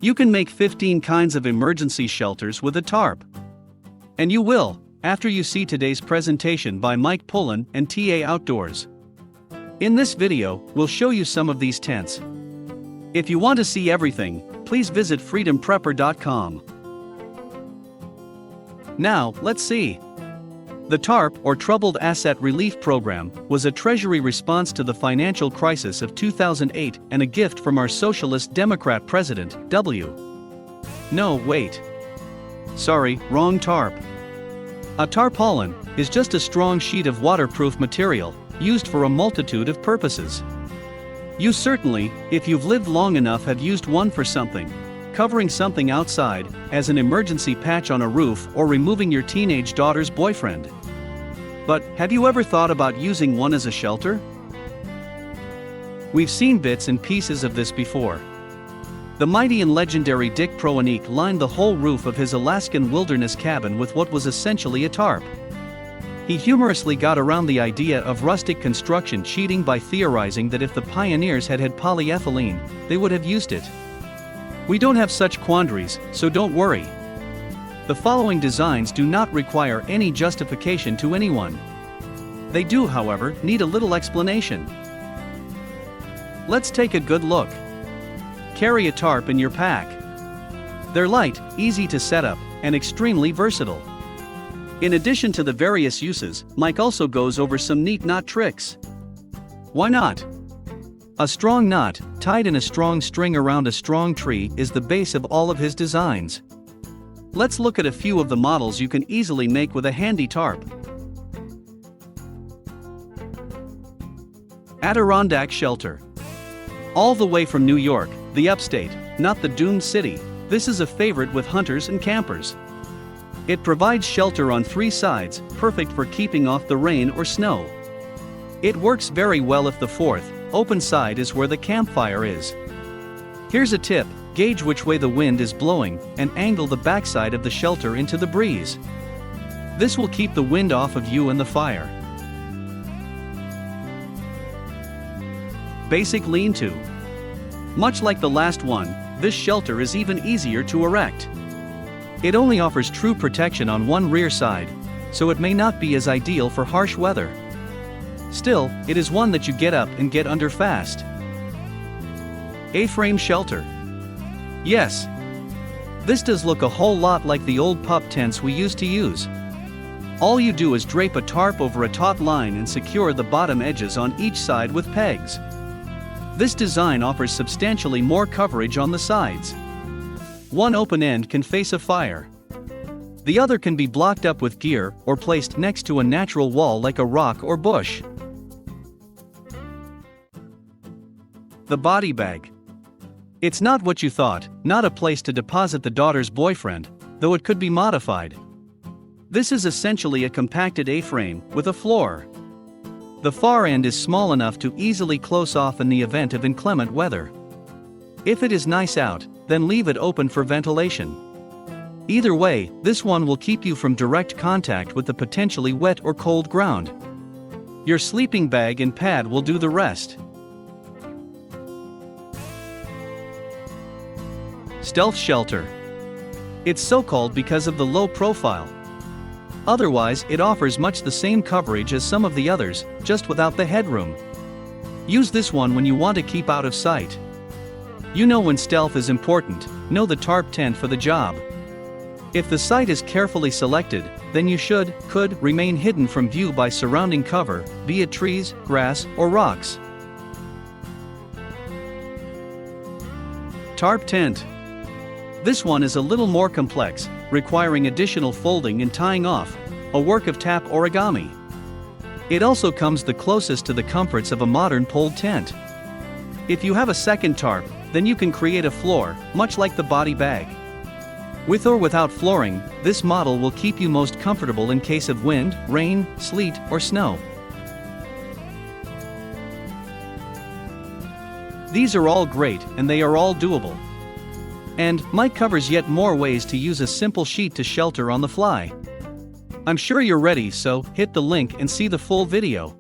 You can make 15 kinds of emergency shelters with a tarp. And you will, after you see today's presentation by Mike Pullen and TA Outdoors. In this video, we'll show you some of these tents. If you want to see everything, please visit freedomprepper.com. Now, let's see. The TARP, or Troubled Asset Relief Program, was a Treasury response to the financial crisis of 2008 and a gift from our Socialist Democrat President, W. No, wait. Sorry, wrong TARP. A tarpaulin is just a strong sheet of waterproof material, used for a multitude of purposes. You certainly, if you've lived long enough, have used one for something. Covering something outside, as an emergency patch on a roof, or removing your teenage daughter's boyfriend. But, have you ever thought about using one as a shelter? We've seen bits and pieces of this before. The mighty and legendary Dick Proenik lined the whole roof of his Alaskan wilderness cabin with what was essentially a tarp. He humorously got around the idea of rustic construction cheating by theorizing that if the pioneers had had polyethylene, they would have used it. We don't have such quandaries, so don't worry. The following designs do not require any justification to anyone. They do, however, need a little explanation. Let's take a good look. Carry a tarp in your pack. They're light, easy to set up, and extremely versatile. In addition to the various uses, Mike also goes over some neat knot tricks. Why not? A strong knot, tied in a strong string around a strong tree, is the base of all of his designs. Let's look at a few of the models you can easily make with a handy tarp. Adirondack Shelter. All the way from New York, the upstate, not the doomed city, this is a favorite with hunters and campers. It provides shelter on 3 sides, perfect for keeping off the rain or snow. It works very well if the 4th, open side is where the campfire is. Here's a tip: gauge which way the wind is blowing, and angle the backside of the shelter into the breeze. This will keep the wind off of you and the fire. Basic lean-to. Much like the last one, this shelter is even easier to erect. It only offers true protection on one rear side, so it may not be as ideal for harsh weather. Still, it is one that you get up and get under fast. A-frame shelter. Yes. This does look a whole lot like the old pup tents we used to use. All you do is drape a tarp over a taut line and secure the bottom edges on each side with pegs. This design offers substantially more coverage on the sides. One open end can face a fire. The other can be blocked up with gear or placed next to a natural wall like a rock or bush. The body bag. It's not what you thought, not a place to deposit the daughter's boyfriend, though it could be modified. This is essentially a compacted A-frame with a floor. The far end is small enough to easily close off in the event of inclement weather. If it is nice out, then leave it open for ventilation. Either way, this one will keep you from direct contact with the potentially wet or cold ground. Your sleeping bag and pad will do the rest. Stealth shelter. It's so called because of the low profile. Otherwise, it offers much the same coverage as some of the others, just without the headroom. Use this one when you want to keep out of sight. You know when stealth is important, know the tarp tent for the job. If the site is carefully selected, then you could remain hidden from view by surrounding cover, be it trees, grass, or rocks. Tarp tent. This one is a little more complex, requiring additional folding and tying off, a work of tap origami. It also comes the closest to the comforts of a modern pole tent. If you have a second tarp, then you can create a floor, much like the body bag. With or without flooring, this model will keep you most comfortable in case of wind, rain, sleet, or snow. These are all great, and they are all doable. And Mike covers yet more ways to use a simple sheet to shelter on the fly. I'm sure you're ready, so hit the link and see the full video.